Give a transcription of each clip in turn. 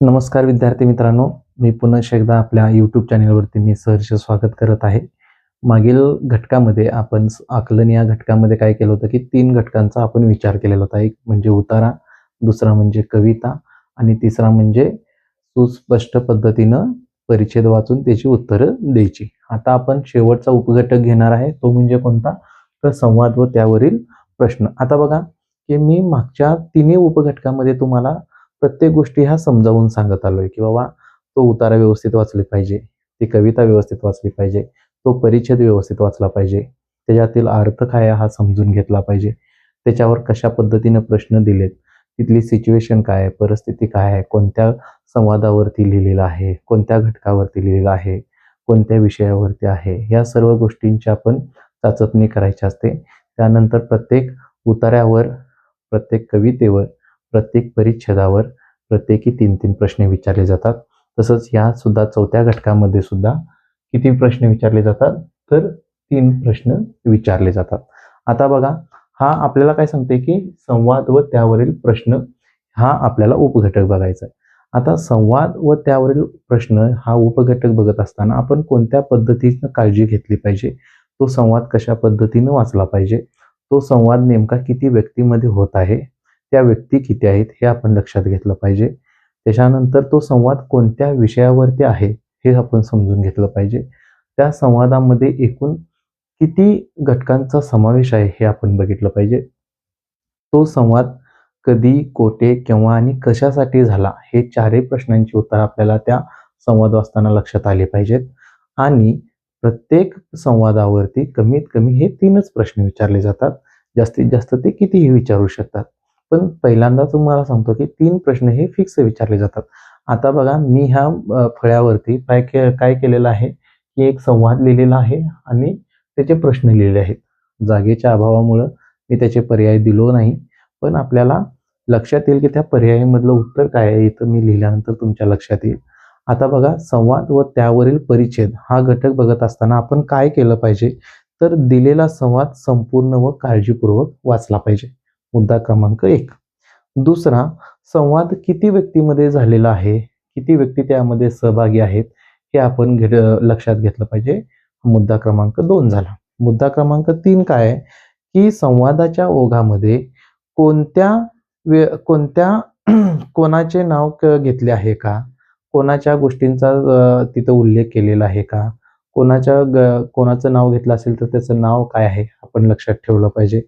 नमस्कार विद्यार्थी मित्रांनो, मी पुन्हा एकदा आपल्या यूट्यूब चॅनलवरती मी सहर्ष स्वागत करत आहे. मागील घटकामध्ये आपण आकलन या घटकामध्ये काय केलं होतं की 3 घटकांचा आपण विचार केलेला होता. एक म्हणजे उतारा, दुसरा म्हणजे कविता आणि तिसरा म्हणजे सुस्पष्ट पद्धतीनं परिच्छेद वाचून त्याची उत्तरं द्यायची. आता आपण शेवटचा उपघटक घेणार आहे, तो म्हणजे कोणता? तर संवाद व त्यावरील प्रश्न. आता बघा की मी मागच्या तिन्ही उपघटकामध्ये तुम्हाला प्रत्येक गोष्टी ह्या समजावून सांगत आलोय की बाबा तो उतारा व्यवस्थित वाचले पाहिजे, ती कविता व्यवस्थित वाचली पाहिजे, तो परिच्छेद व्यवस्थित वाचला पाहिजे, त्याच्यातील अर्थ काय हा समजून घेतला पाहिजे, त्याच्यावर कशा पद्धतीने प्रश्न दिलेत, तिथली सिच्युएशन काय आहे, परिस्थिती काय आहे, कोणत्या संवादावरती लिहिलेलं आहे, कोणत्या घटकावरती लिहिलेलं आहे, कोणत्या विषयावरती आहे, या सर्व गोष्टींची आपण चाचपणी करायची असते. त्यानंतर प्रत्येक उतार्यावर, प्रत्येक कवितेवर, प्रत्येक परिच्छेदावर प्रत्येकी 3-3 प्रश्न विचारले जातात. तसंच या सुद्धा चौथ्या घटकामध्ये सुद्धा किती प्रश्न विचारले जातात? तर 3 प्रश्न विचारले जातात. आता बघा, हा आपल्याला काय सांगते की संवाद व त्यावरील प्रश्न हा आपल्याला उपघटक बघायचा आहे. आता संवाद व त्यावरील प्रश्न हा उपघटक बघत असताना आपण कोणत्या पद्धतीनं काळजी घेतली पाहिजे, तो संवाद कशा पद्धतीनं वाचला पाहिजे, तो संवाद नेमका किती व्यक्तीमध्ये होत आहे, त्या व्यक्ती किती आहेत हे आपण लक्षात घेतलं पाहिजे. त्याच्यानंतर तो संवाद कोणत्या विषयावरती आहे हे आपण समजून घेतलं पाहिजे. त्या संवादामध्ये एकूण किती घटकांचा समावेश आहे हे आपण बघितलं पाहिजे. तो संवाद कधी, कोठे, केव्हा आणि कशासाठी झाला हे चारही प्रश्नांची उत्तर आपल्याला त्या संवाद वाचताना लक्षात आले पाहिजेत. आणि प्रत्येक संवादावरती कमीत कमी हे 3च प्रश्न विचारले जातात. जास्तीत जास्त ते कितीही विचारू शकतात. पण पहिल्यांदा तुम्हाला सांगतो की 3 प्रश्न हे फिक्स विचारले जातात. आता बघा, मी ह्या फळ्यावरती काय केलेलं आहे की एक संवाद लिहिलेला आहे आणि त्याचे प्रश्न लिहिलेले आहेत. जागेच्या अभावामुळं मी त्याचे पर्याय दिलो नाही, पण आपल्याला लक्षात येईल की त्या पर्यायामधलं उत्तर काय आहे, इथं मी लिहिल्यानंतर तुमच्या लक्षात येईल. आता बघा, संवाद व त्यावरील परिच्छेद हा घटक बघत असताना आपण काय केलं पाहिजे, तर दिलेला संवाद संपूर्ण व काळजीपूर्वक वाचला पाहिजे. मुद्दा क्रमांक 1. दुसरा, संवाद किती व्यक्तीमध्ये झालेला आहे, किती व्यक्ती त्यामध्ये सहभागी आहेत हे आपण लक्षात घेतलं पाहिजे. मुद्दा क्रमांक 2 झाला. मुद्दा क्रमांक 3 काय आहे की संवादाच्या ओघामध्ये कोणत्या कोणत्या कोणाचे नाव घेतले आहे का, कोणाच्या गोष्टींचा तिथं उल्लेख केलेला आहे का, कोणाचं नाव घेतलं असेल तर त्याचं नाव काय आहे आपण लक्षात ठेवलं पाहिजे.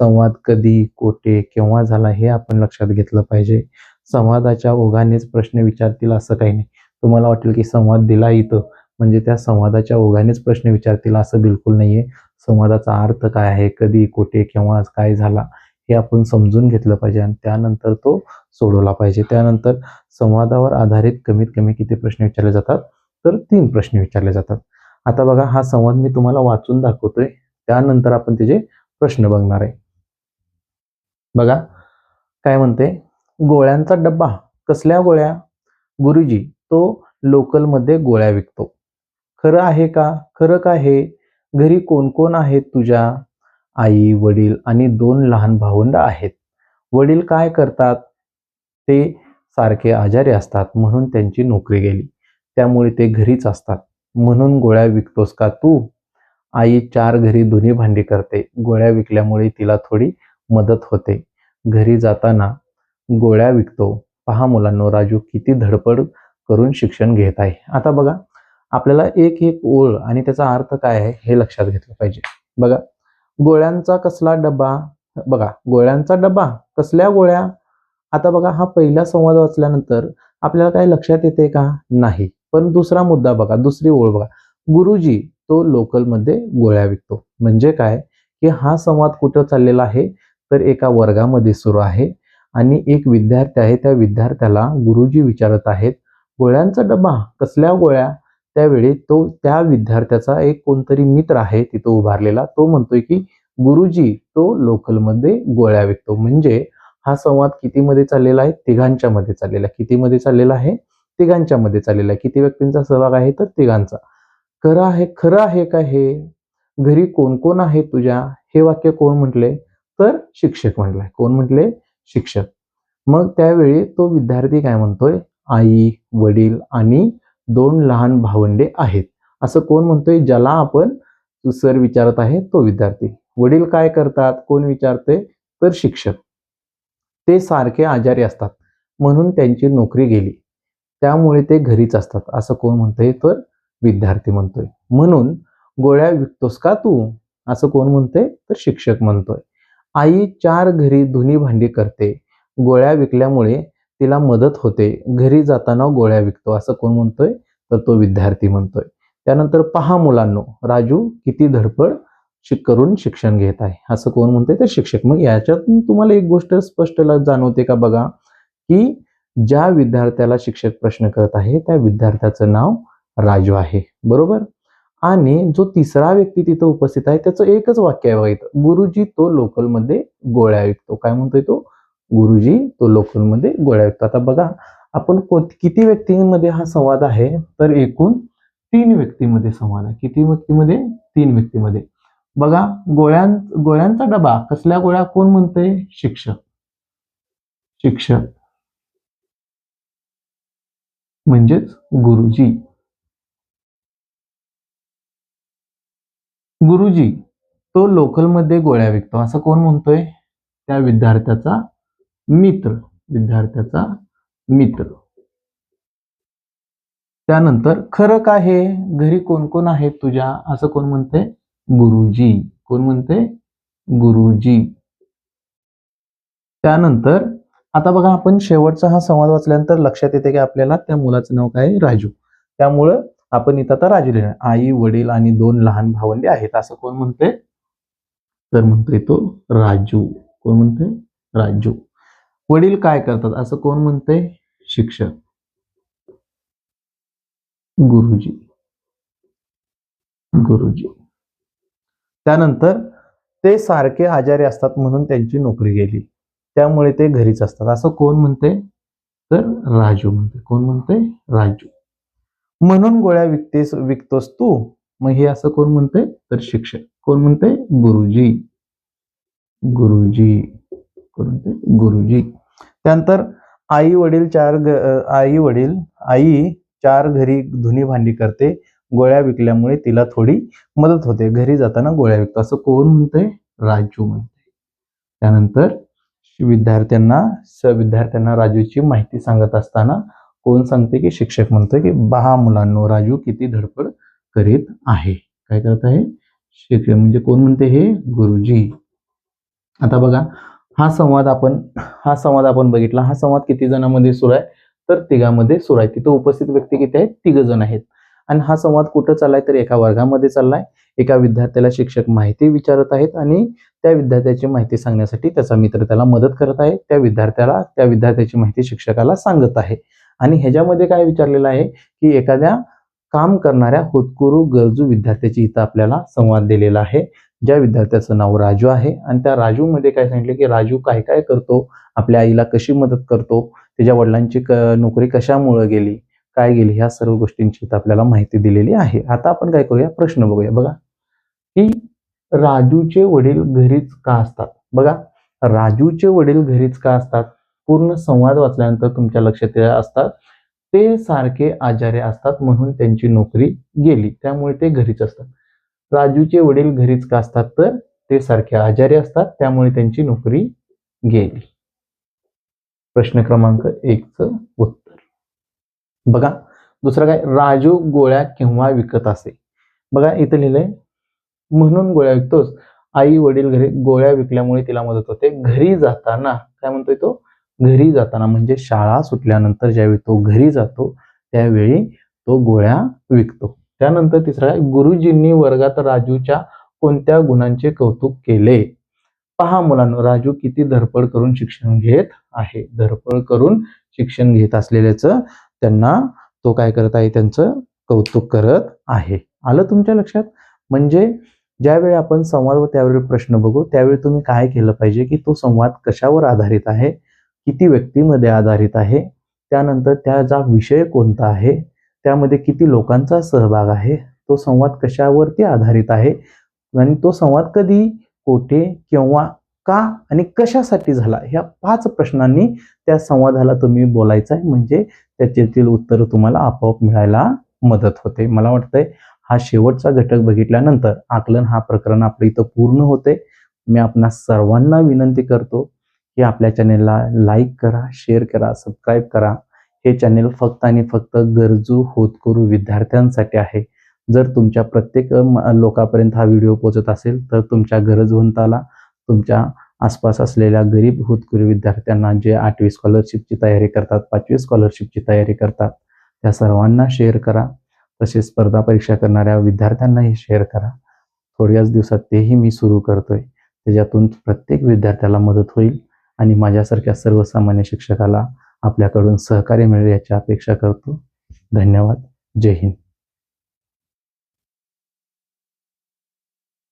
संवाद कधी, कोठे, केव्हा झाला हे आपण लक्षात घेतलं पाहिजे. संवादाच्या ओघानेच प्रश्न विचारतील असं काही नाही. तुम्हाला वाटेल की संवाद दिला इथं म्हणजे त्या संवादाच्या ओघानेच प्रश्न विचारतील, असं बिलकुल नाहीये. संवादाचा अर्थ काय आहे, कधी, कोठे, केव्हा, काय झाला हे आपण समजून घेतलं पाहिजे आणि त्यानंतर तो सोडवला पाहिजे. त्यानंतर संवादावर आधारित कमीत कमी किती प्रश्न विचारले जातात, तर 3 प्रश्न विचारले जातात. आता बघा, हा संवाद मी तुम्हाला वाचून दाखवतोय, त्यानंतर आपण त्याचे प्रश्न बघणार आहे. बघा काय म्हणते, गोळ्यांचा डब्बा. कसल्या गोळ्या? गुरुजी, तो लोकलमध्ये गोळ्या विकतो. खरं आहे का? खरं का हे? घरी कोण कोण आहेत तुझ्या? आई, वडील आणि 2 लहान भावंड आहेत. वडील काय करतात? ते सारखे आजारी असतात म्हणून त्यांची नोकरी गेली, त्यामुळे ते घरीच असतात. म्हणून गोळ्या विकतोस का तू? आई 4 घरी धुणी भांडी करते, गोळ्या विकल्यामुळे तिला थोडी मदत होते. घरी जाताना गोळ्या विकतो. पहा मुलांनो, राजू किती धडपड करून शिक्षण घेत आहे. आता बघा, आपल्याला एक एक ओळ आणि त्याचा अर्थ काय आहे हे लक्षात घेतलं पाहिजे. बघा, गोळ्यांचा कसला डब्बा? बघा, गोळ्यांचा डब्बा, कसल्या गोळ्या? आता बघा, हा पहिला संवाद वाचल्यानंतर आपल्याला काय लक्षात येते का? नाही. पण दुसरा मुद्दा बघा, दुसरी ओळ बघा, गुरुजी, तो लोकलमध्ये गोळ्या विकतो. म्हणजे काय की हा संवाद कुठं चाललेला आहे, तर एका वर्गामध्ये सुरू आहे आणि एक विद्यार्थी आहे, त्या विद्यार्थ्याला गुरुजी विचारत आहेत, गोळ्यांचा डब्बा, कसल्या गोळ्या? त्यावेळी तो त्या विद्यार्थ्याचा एक कोणतरी मित्र आहे तिथं उभारलेला, तो म्हणतोय की गुरुजी, तो लोकलमध्ये गोळ्या विकतो. म्हणजे हा संवाद कितीमध्ये चाललेला आहे? तिघांच्या मध्ये चाललेला आहे. कितीमध्ये चाललेला आहे? तिघांच्या मध्ये चाललेला आहे. किती व्यक्तींचा सहभाग आहे? तर तिघांचा. खरं आहे का हे? घरी कोण कोण आहे तुझ्या? हे वाक्य कोण म्हटले? तर शिक्षक म्हटलंय. कोण म्हटले? शिक्षक. मग त्यावेळी तो विद्यार्थी काय म्हणतोय, आई, वडील आणि 2 लहान भावंडे आहेत, असं कोण म्हणतोय? ज्याला आपण सर विचारत आहे तो विद्यार्थी. वडील काय करतात? कोण विचारते? तर शिक्षक. ते सारखे आजारी असतात म्हणून त्यांची नोकरी गेली, त्यामुळे ते घरीच असतात, असं कोण म्हणतोय? तर विद्यार्थी म्हणतोय. म्हणून गोळ्या विकतोस का तू? असं कोण म्हणतोय? तर शिक्षक म्हणतोय. आई 4 घरी धुनी भांडी करते, गोळ्या विकल्यामुळे तिला मदत होते, घरी जाताना गोळ्या विकतो, असं कोण म्हणतोय? तर तो विद्यार्थी म्हणतोय. त्यानंतर पहा मुलांनो, राजू किती धडपड करून शिक्षण घेत आहे, असं कोण म्हणतोय? तर शिक्षक. मग याच्यातून तुम्हाला एक गोष्ट स्पष्ट जाणवते का बघा, की ज्या विद्यार्थ्याला शिक्षक प्रश्न करत आहे त्या विद्यार्थ्याचं नाव राजू आहे, बरोबर. आणि जो तिसरा व्यक्ती तिथं उपस्थित आहे त्याचं एकच वाक्य आहे बघा इथं, गुरुजी तो लोकलमध्ये गोळ्या विकतो. काय म्हणतोय तो? गुरुजी तो लोकलमध्ये गोळ्या विकतो. आता बघा आपण किती व्यक्तींमध्ये हा संवाद आहे? तर एकूण 3 व्यक्तीमध्ये संवाद आहे. किती व्यक्तीमध्ये? 3 व्यक्तीमध्ये. बघा गोळ्यांचा डबा, कसल्या गोळ्या कोण म्हणतंय? शिक्षक. शिक्षक म्हणजेच गुरुजी. गुरुजी तो लोकलमध्ये गोळ्या विकतो, असं कोण म्हणतोय? त्या विद्यार्थ्याचा मित्र. विद्यार्थ्याचा मित्र. त्यानंतर खरं काय आहे? घरी कोण कोण आहेत तुझ्या? असं कोण म्हणते? गुरुजी. कोण म्हणते? गुरुजी. त्यानंतर आता बघा आपण शेवटचा हा संवाद वाचल्यानंतर लक्षात येते की आपल्याला त्या मुलाचं नाव काय आहे? राजू. त्यामुळं आपण इथं आता राजू लिहिणार. आई, वडील आणि 2 लहान भावंडे आहेत, असं कोण म्हणते? तर म्हणतोय तो राजू. कोण म्हणते? राजू. वडील काय करतात? असं कोण म्हणते? शिक्षक. गुरुजी. गुरुजी. त्यानंतर ते सारखे आजारी असतात म्हणून त्यांची नोकरी गेली, त्यामुळे ते घरीच असतात, असं कोण म्हणते? तर राजू म्हणते. कोण म्हणते? राजू. म्हणून गोळ्या विकतोस तू? मग हे असं कोण म्हणते? तर शिक्षक. कोण म्हणते? गुरुजी. गुरुजी. कोण म्हणते? गुरुजी. त्यानंतर आई वडील आई 4 घरी धुनी भांडी करते, गोळ्या विकल्यामुळे तिला थोडी मदत होते, घरी जाताना गोळ्या विकतो, असं कोण म्हणते? राजू म्हणते. त्यानंतर विद्यार्थ्यांना राजूची माहिती सांगत असताना कोण सांगते? की शिक्षक म्हणतोय की पहा मुलांनो, राजू किती धडपड करीत आहे. काय करत आहे? शिक्षक. म्हणजे कोण म्हणते? हे गुरुजी. आता बघा हा संवाद आपण बघितला. हा संवाद किती जणांमध्ये सुरू आहे? तर 3घांमध्ये सुरू आहे. तिथं उपस्थित व्यक्ती किती आहेत? 3 जण आहेत. आणि हा संवाद कुठं चाललाय? तर एका वर्गामध्ये चाललाय. एका विद्यार्थ्याला शिक्षक माहिती विचारत आहेत आणि त्या विद्यार्थ्याची माहिती सांगण्यासाठी त्याचा मित्र त्याला मदत करत आहे. त्या विद्यार्थ्याची माहिती शिक्षकाला सांगत आहे. आणि ह्याच्यामध्ये काय विचारलेलं आहे की एखाद्या काम करणाऱ्या होतकरू गरजू विद्यार्थ्याची इथं आपल्याला संवाद दिलेला आहे, ज्या विद्यार्थ्याचं नाव राजू आहे. आणि त्या राजू मध्ये काय सांगितले की राजू काय काय करतो, आपल्या आईला कशी मदत करतो, त्याच्या वडिलांची नोकरी कशामुळे गेली, काय गेली, ह्या सर्व गोष्टींची इथं आपल्याला माहिती दिलेली आहे. आता आपण काय करूया? प्रश्न बघूया. बघा की राजूचे वडील घरीच का असतात? बघा राजूचे वडील घरीच का असतात? पूर्ण संवाद वाचल्यानंतर तुमच्या लक्षात असतात ते सारखे आजारी असतात म्हणून त्यांची नोकरी गेली, त्यामुळे ते घरीच असतात. राजूचे वडील घरीच का असतात? तर ते सारखे आजारी असतात, त्यामुळे त्यांची नोकरी गेली. प्रश्न क्रमांक 1चं उत्तर. बघा दुसरं काय? राजू गोळ्या केव्हा विकत असे? बघा इथं लिहिलंय म्हणून गोळ्या विकतोस, आई वडील घरी गोळ्या विकल्यामुळे तिला मदत होते, घरी जाताना. काय म्हणतोय तो? घरी जाताना. म्हणजे शाळा सुटल्यानंतर ज्यावेळी तो घरी जातो त्यावेळी तो गोळ्या विकतो. त्यानंतर तिसरा आहे, गुरुजींनी वर्गात राजूच्या कोणत्या गुणांचे कौतुक केले? पहा मुलांनो, राजू किती धडपड करून शिक्षण घेत आहे. धडपड करून शिक्षण घेत असलेल्याचं त्यांना तो काय करत आहे? त्यांचं कौतुक करत आहे. आलं तुमच्या लक्षात? म्हणजे ज्यावेळी आपण संवाद व त्यावेळी प्रश्न बघू त्यावेळी तुम्ही काय केलं पाहिजे की तो संवाद कशावर आधारित आहे, किती व्यक्तीमध्ये आधारित आहे, त्यानंतर त्याचा विषय कोणता आहे, त्यामध्ये किती लोकांचा सहभाग आहे, तो संवाद कशावरती आधारित आहे आणि तो संवाद कधी, कोठे, केव्हा का आणि कशासाठी झाला, ह्या 5 प्रश्नांनी त्या संवादाला तुम्ही बोलायचं आहे, म्हणजे त्याच्यातील उत्तर तुम्हाला आपोआप मिळायला मदत होते. मला वाटतंय हा शेवटचा घटक बघितल्यानंतर आकलन हा प्रकरण आपलं इथं पूर्ण होते. मी आपणा सर्वांना विनंती करतो की आपल्या चॅनेलला लाईक करा, शेअर करा, सबस्क्राईब करा. हे चॅनेल फक्त आणि फक्त गरजू होतकरू विद्यार्थ्यांसाठी आहे. जर तुमच्या प्रत्येक लोकांपर्यंत हा व्हिडिओ पोहोचत असेल तर तुमच्या गरजवंताला, तुमच्या आसपास असलेल्या गरीब होतकरू विद्यार्थ्यांना जे 8वी स्कॉलरशिपची तयारी करतात, 5वी स्कॉलरशिपची तयारी करतात, त्या सर्वांना शेअर करा. तसेच स्पर्धा परीक्षा करणाऱ्या विद्यार्थ्यांनाही शेअर करा. थोड्याच दिवसात तेही मी सुरू करतोय. त्याच्यातून प्रत्येक विद्यार्थ्याला मदत होईल आणि माझ्यासारख्या सर्वसामान्य शिक्षकाला आपल्याकडून सहकार्य मिळेल याची अपेक्षा करतो. धन्यवाद. जय हिंद.